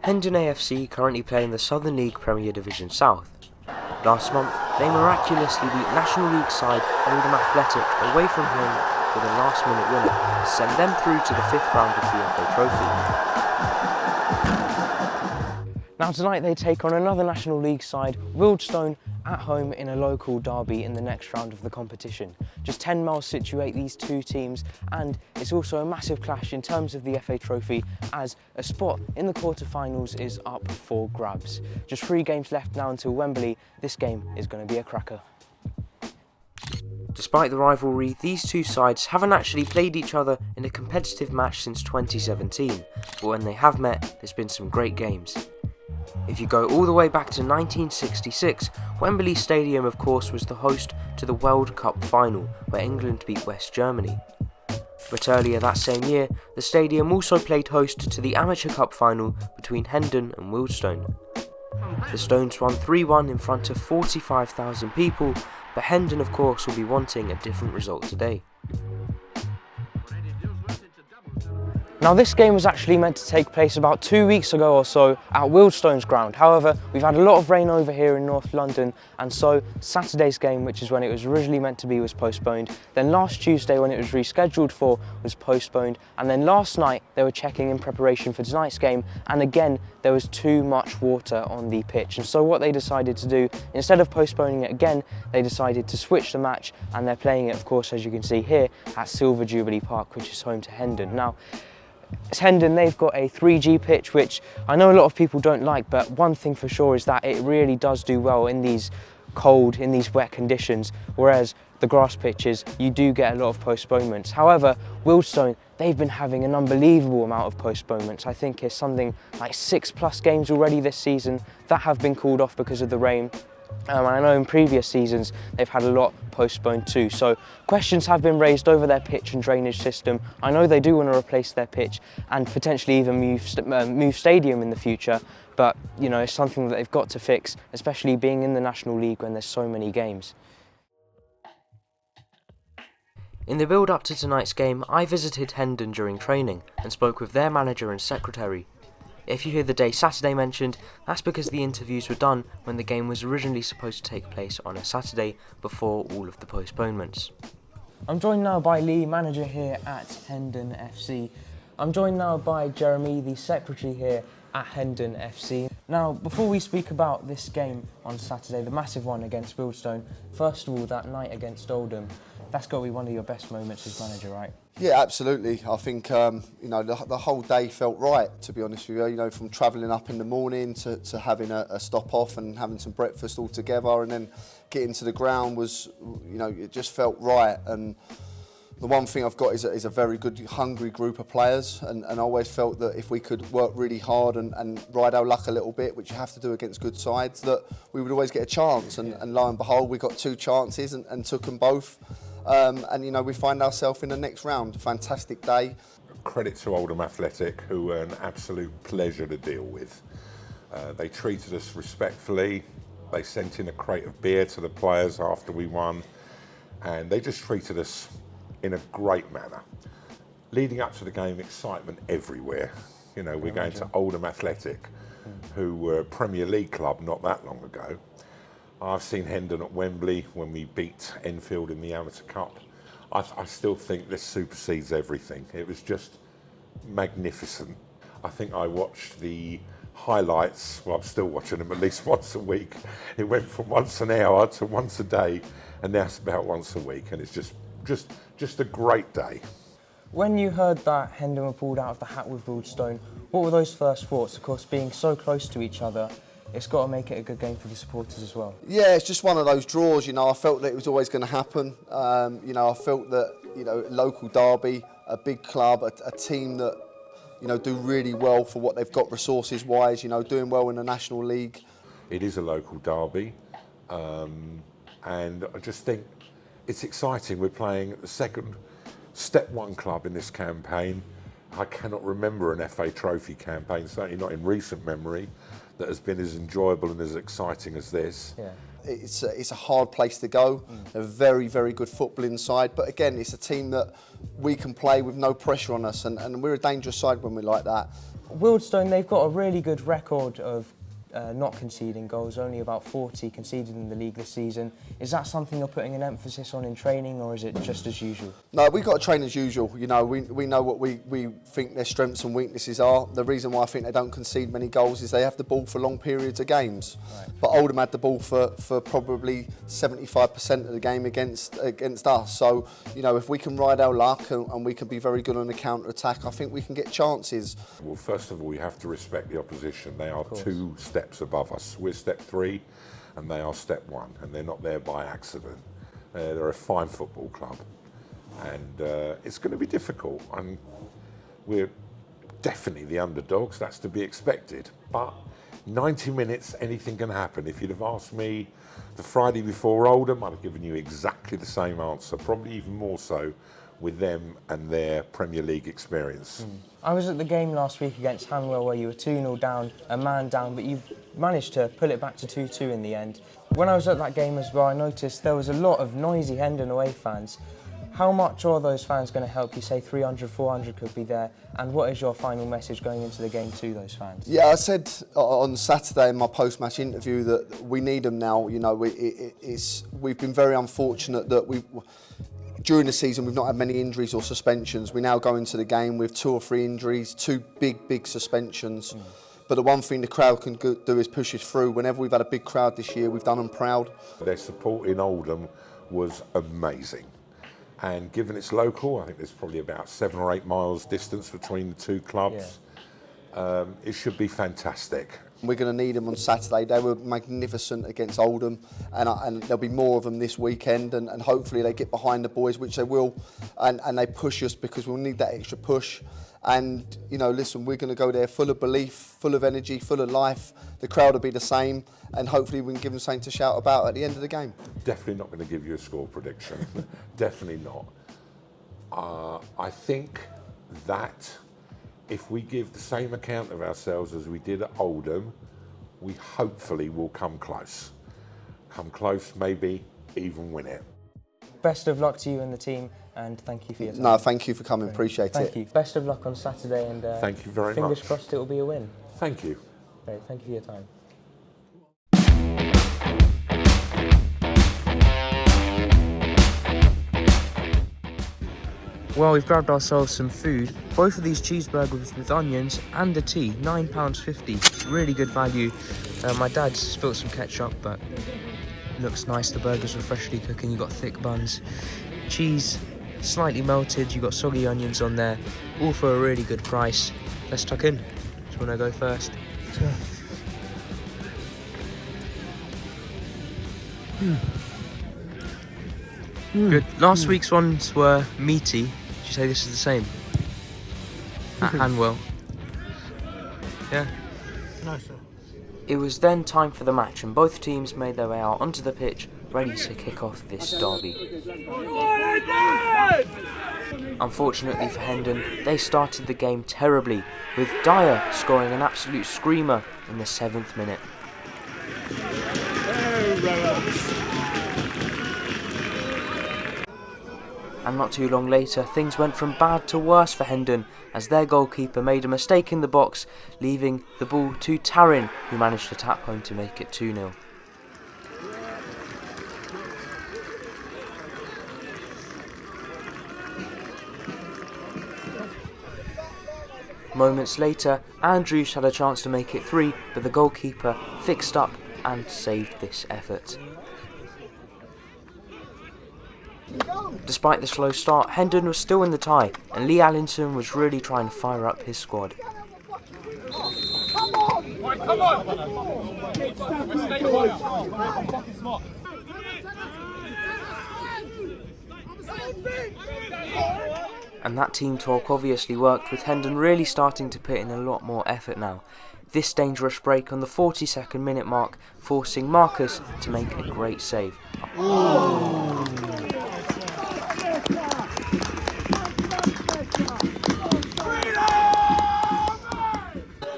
Hendon AFC currently play in the Southern League Premier Division South. Last month, they miraculously beat National League side Oldham Athletic away from home with a last-minute winner to send them through to the 5th round of the FA Trophy. Now tonight they take on another National League side, Wealdstone, at home in a local derby in the next round of the competition. Just 10 miles situate these two teams, and it's also a massive clash in terms of the FA Trophy, as a spot in the quarter-finals is up for grabs. Just 3 games left now until Wembley. This game is going to be a cracker. Despite the rivalry, these two sides haven't actually played each other in a competitive match since 2017, but when they have met, there's been some great games. If you go all the way back to 1966, Wembley Stadium of course was the host to the World Cup final, where England beat West Germany. But earlier that same year, the stadium also played host to the Amateur Cup final between Hendon and Wealdstone. The Stones won 3-1 in front of 45,000 people, but Hendon of course will be wanting a different result today. Now this game was actually meant to take place about 2 weeks ago or so at Wealdstone's ground. However, we've had a lot of rain over here in North London, and so Saturday's game, which is when it was originally meant to be, was postponed. Then last Tuesday, when it was rescheduled for, was postponed. And then last night they were checking in preparation for tonight's game, and again there was too much water on the pitch. And so what they decided to do, instead of postponing it again, they decided to switch the match, and they're playing it, of course, as you can see here, at Silver Jubilee Park, which is home to Hendon. Now, it's Hendon, they've got a 3G pitch, which I know a lot of people don't like, but one thing for sure is that it really does do well in these cold, in these wet conditions, whereas the grass pitches, you do get a lot of postponements. However, Wealdstone, they've been having an unbelievable amount of postponements. I think it's something like 6+ games already this season that have been called off because of the rain. I know in previous seasons they've had a lot postponed too, so questions have been raised over their pitch and drainage system. I know they do want to replace their pitch and potentially even move stadium in the future, but you know, it's something that they've got to fix, especially being in the National League when there's so many games. In the build-up to tonight's game, I visited Hendon during training and spoke with their manager and secretary. If you hear the day Saturday mentioned, that's because the interviews were done when the game was originally supposed to take place on a Saturday before all of the postponements. I'm joined now by Lee, manager here at Hendon FC. I'm joined now by Jeremy, the secretary here at Hendon FC. Now, before we speak about this game on Saturday, the massive one against Wealdstone, first of all, that night against Oldham, that's got to be one of your best moments as manager, right? Yeah, absolutely. I think the whole day felt right, to be honest with you. You know, from travelling up in the morning to having a stop off and having some breakfast all together, and then getting to the ground was, it just felt right. And the one thing I've got is a very good, hungry group of players, and I always felt that if we could work really hard and ride our luck a little bit, which you have to do against good sides, that we would always get a chance. And lo and behold, we got 2 chances and took them both. And we find ourselves in the next round. Fantastic day. Credit to Oldham Athletic, who were an absolute pleasure to deal with. They treated us respectfully. They sent in a crate of beer to the players after we won, and they just treated us in a great manner. Leading up to the game, excitement everywhere. You know, we're going to Oldham Athletic, who were a Premier League club not that long ago. I've seen Hendon at Wembley when we beat Enfield in the Amateur Cup. I still think this supersedes everything. It was just magnificent. I think I watched the highlights, well, I'm still watching them at least once a week. It went from once an hour to once a day, and now it's about once a week, and it's just a great day. When you heard that Hendon were pulled out of the hat with Wealdstone, what were those first thoughts? Of course, being so close to each other, it's got to make it a good game for the supporters as well. Yeah, it's just one of those draws, I felt that it was always going to happen. I felt that, local derby, a big club, a team that, do really well for what they've got resources-wise, doing well in the National League. It is a local derby, and I just think it's exciting. We're playing the second Step 1 club in this campaign. I cannot remember an FA Trophy campaign, certainly not in recent memory, that has been as enjoyable and as exciting as this. Yeah. It's a hard place to go, a very, very good footballing side, but again, it's a team that we can play with no pressure on us, and we're a dangerous side when we're like that. Wealdstone, they've got a really good record of not conceding goals, only about 40 conceded in the league this season. Is that something you're putting an emphasis on in training, or is it just as usual? No, we've got to train as usual. You know, we know what we think their strengths and weaknesses are. The reason why I think they don't concede many goals is they have the ball for long periods of games. Right. But Oldham had the ball for probably 75% of the game against us. So, you know, if we can ride our luck and we can be very good on the counter-attack, I think we can get chances. Well, first of all, you have to respect the opposition. They are 2 steps above us. We're step 3 and they are step 1, and they're not there by accident. They're a fine football club, and it's going to be difficult, and we're definitely the underdogs. That's to be expected, but 90 minutes, anything can happen. If you'd have asked me the Friday before Oldham, I'd have given you exactly the same answer, probably even more so with them and their Premier League experience. I was at the game last week against Hanwell where you were 2-0 down, a man down, but you managed to pull it back to 2-2 in the end. When I was at that game as well, I noticed there was a lot of noisy Hendon away fans. How much are those fans going to help you? Say 300, 400 could be there. And what is your final message going into the game to those fans? Yeah, I said on Saturday in my post-match interview that we need them now. You know, we've been very unfortunate that during the season we've not had many injuries or suspensions. We now go into the game with 2 or 3 injuries, 2 big suspensions. But the one thing the crowd can do is push us through. Whenever we've had a big crowd this year, we've done them proud. Their support in Oldham was amazing. And given it's local, I think there's probably about 7 or 8 miles distance between the 2 clubs. Yeah. It should be fantastic. We're going to need them on Saturday. They were magnificent against Oldham, and there'll be more of them this weekend, and hopefully they get behind the boys, which they will, and they push us, because we'll need that extra push. And, you know, listen, we're going to go there full of belief, full of energy, full of life. The crowd will be the same, and hopefully we can give them something to shout about at the end of the game. Definitely not going to give you a score prediction. Definitely not. I think that if we give the same account of ourselves as we did at Oldham, we hopefully will come close. Come close, maybe even win it. Best of luck to you and the team, and thank you for your time. No, thank you for coming, appreciate it. Thank you. Best of luck on Saturday, and thank you very much. Fingers crossed it will be a win. Thank you. Great, thank you for your time. Well, we've grabbed ourselves some food. Both of these cheeseburgers with onions and a tea, £9.50. Really good value. My dad spilt some ketchup, but looks nice. The burgers were freshly cooking. You've got thick buns. Cheese, slightly melted. You've got soggy onions on there. All for a really good price. Let's tuck in. Do you want to go first? Sure. Good. Last week's ones were meaty. Did you say this is the same? At Hanwell. Yeah. No, sir. It was then time for the match, and both teams made their way out onto the pitch, ready to kick off this derby. Unfortunately for Hendon, they started the game terribly, with Dyer scoring an absolute screamer in the 7th minute. And not too long later, things went from bad to worse for Hendon, as their goalkeeper made a mistake in the box, leaving the ball to Taryn, who managed to tap home to make it 2-0. Moments later, Andrews had a chance to make it 3, but the goalkeeper fixed up and saved this effort. Despite the slow start, Hendon was still in the tie, and Lee Allinson was really trying to fire up his squad. And that team talk obviously worked, with Hendon really starting to put in a lot more effort now. This dangerous break on the 42nd minute mark, forcing Marcus to make a great save.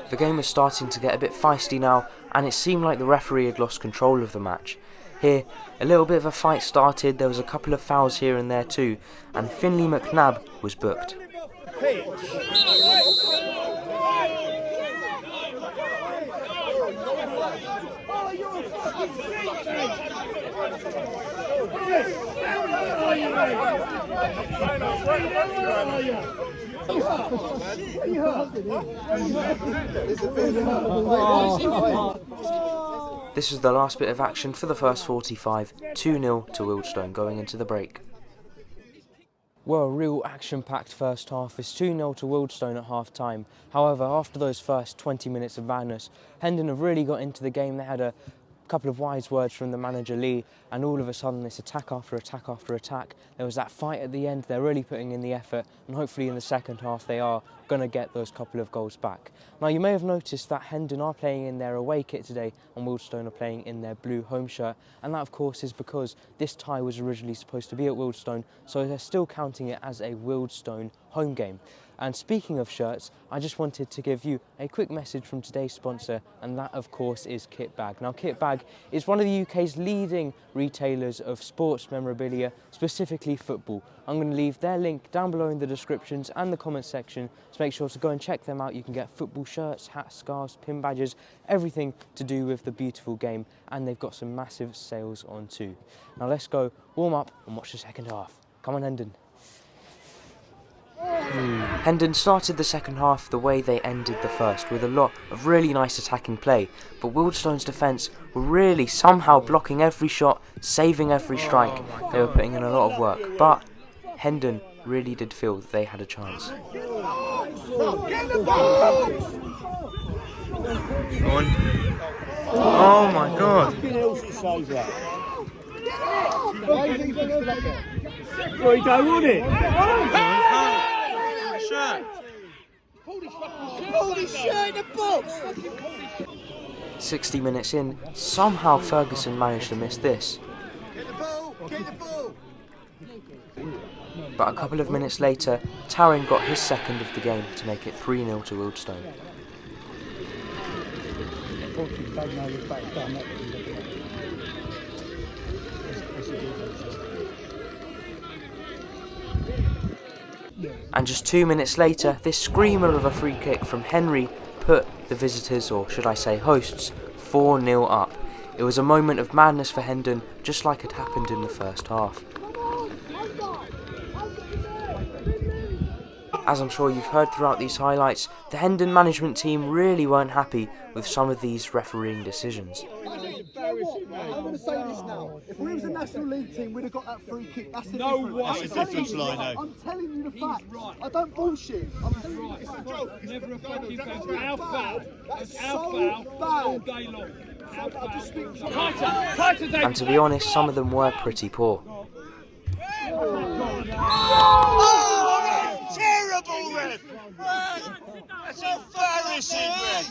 The game was starting to get a bit feisty now, and it seemed like the referee had lost control of the match. Here, a little bit of a fight started, there was a couple of fouls here and there too, and Finley McNabb was booked. This was the last bit of action for the first 45, 2-0 to Wealdstone going into the break. Well, a real action-packed first half is 2-0 to Wealdstone at half-time. However, after those first 20 minutes of madness, Hendon have really got into the game. They had a couple of wise words from the manager Lee, and all of a sudden this attack after attack after attack. There was that fight at the end. They're really putting in the effort, and hopefully in the second half they are going to get those couple of goals back. Now, you may have noticed that Hendon are playing in their away kit today and Wealdstone are playing in their blue home shirt, and that of course is because this tie was originally supposed to be at Wealdstone, so they're still counting it as a Wealdstone home game. And speaking of shirts, I just wanted to give you a quick message from today's sponsor, and that of course is Kitbag. Now, Kitbag is one of the UK's leading retailers of sports memorabilia, specifically football. I'm going to leave their link down below in the descriptions and the comments section, so make sure to go and check them out. You can get football shirts, hats, scarves, pin badges, everything to do with the beautiful game, and they've got some massive sales on too. Now let's go warm up and watch the second half. Come on, Hendon. Hendon started the second half the way they ended the first, with a lot of really nice attacking play, but Wealdstone's defence were really somehow blocking every shot, saving every strike. They were putting in a lot of work, but Hendon really did feel that they had a chance. Go on. Oh my god. There you go, wouldn't it? Shirt. Pulled his shirt in the box! 60 minutes in, somehow Ferguson managed to miss this. Get the ball! Get the ball! But a couple of minutes later, Taryn got his second of the game to make it 3-0 to Wealdstone. And just 2 minutes later, this screamer of a free kick from Henry put the visitors, or should I say hosts, 4-0 up. It was a moment of madness for Hendon, just like had happened in the first half. As I'm sure you've heard throughout these highlights, the Hendon management team really weren't happy with some of these refereeing decisions. I'm going to say this now. If we was a National League team, we'd have got that free kick. That's the difference. That's the difference, Lino. I'm telling you the facts. I don't bullshit. I'm telling you the facts. Never a fucking foul. Our foul. That's Our so foul all bad. day long. Our I just foul. think Tighter, David. And to be honest, some of them were pretty poor. Terrible red. That's embarrassing red.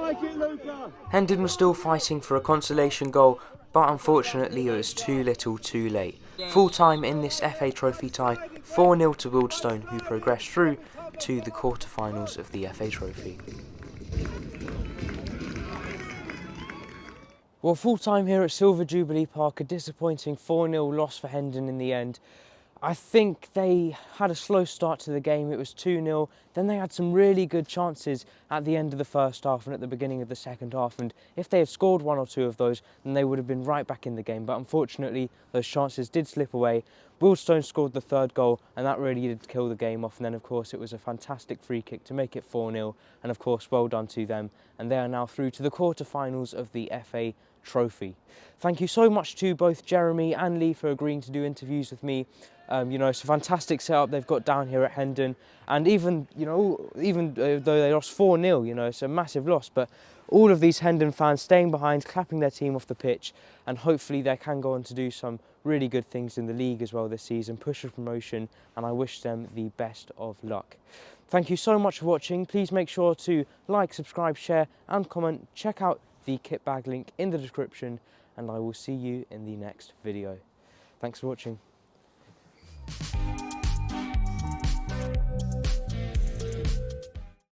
strike it, Luca. Hendon was still fighting for a consolation goal, but unfortunately it was too little too late. Full time in this FA Trophy tie, 4-0 to Wealdstone, who progressed through to the quarter-finals of the FA Trophy. Well, full time here at Silver Jubilee Park, a disappointing 4-0 loss for Hendon in the end. I think they had a slow start to the game. It was 2-0. Then they had some really good chances at the end of the first half and at the beginning of the second half. And if they had scored one or two of those, then they would have been right back in the game. But unfortunately, those chances did slip away. Wealdstone scored the third goal, and that really did kill the game off. And then, of course, it was a fantastic free kick to make it 4-0. And, of course, well done to them. And they are now through to the quarter-finals of the FA Trophy. Thank you so much to both Jeremy and Lee for agreeing to do interviews with me. You know, it's a fantastic setup they've got down here at Hendon, and even though they lost 4-0, you know, it's a massive loss, but all of these Hendon fans staying behind, clapping their team off the pitch, and hopefully they can go on to do some really good things in the league as well this season, push for promotion, and I wish them the best of luck. Thank you so much for watching. Please make sure to like, subscribe, share and comment. Check out the kit bag link in the description, and I will see you in the next video. Thanks for watching.